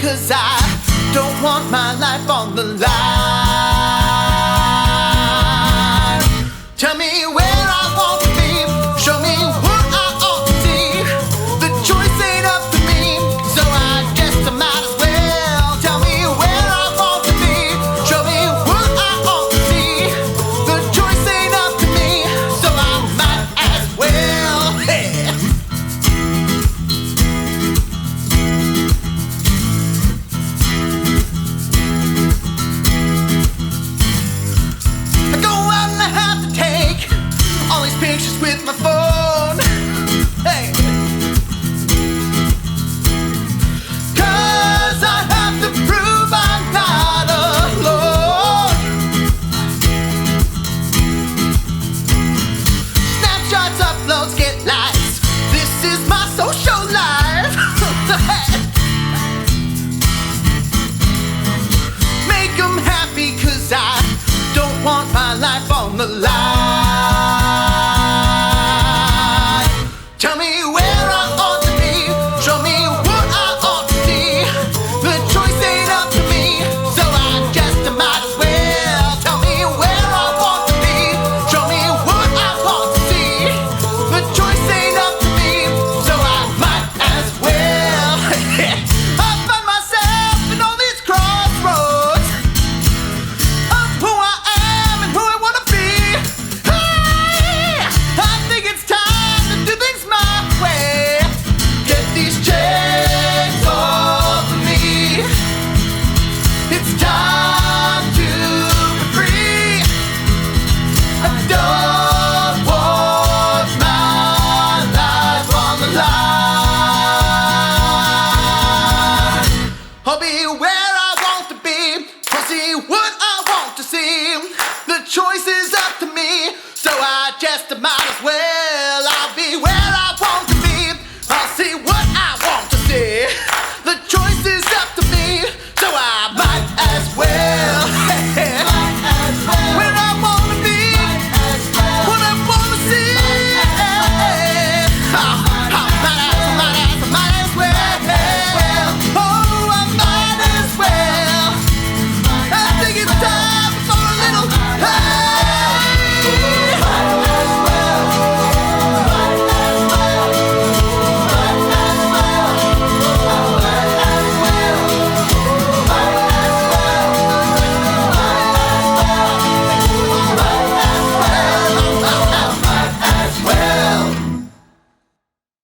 'cause I don't want my life on the line. Tell me where I want to be, show me what I ought to see. The choice ain't up to me, so I guess I might as well. Tell me where I want to be, show me what I ought to see. The choice ain't up to me, so I might as well. Hey. Pictures with my phone, hey, 'cause I have to prove I'm not alone. Snapshots, uploads, get likes. This is my social life. Make them happy 'cause I don't want my life on the line. Tell me where I ought to be, show me what I ought to see. The choice ain't up to me, so I guess I might as well. Tell me where I want to be, show me what I want to see. The choice ain't up to me, so I might as well. I find myself in all these crossroads of who I am and who I want to be. Hey, I think it's time to do things my way. Get these chains off of me. It's time to be free. I don't want my life on the line. I'll be where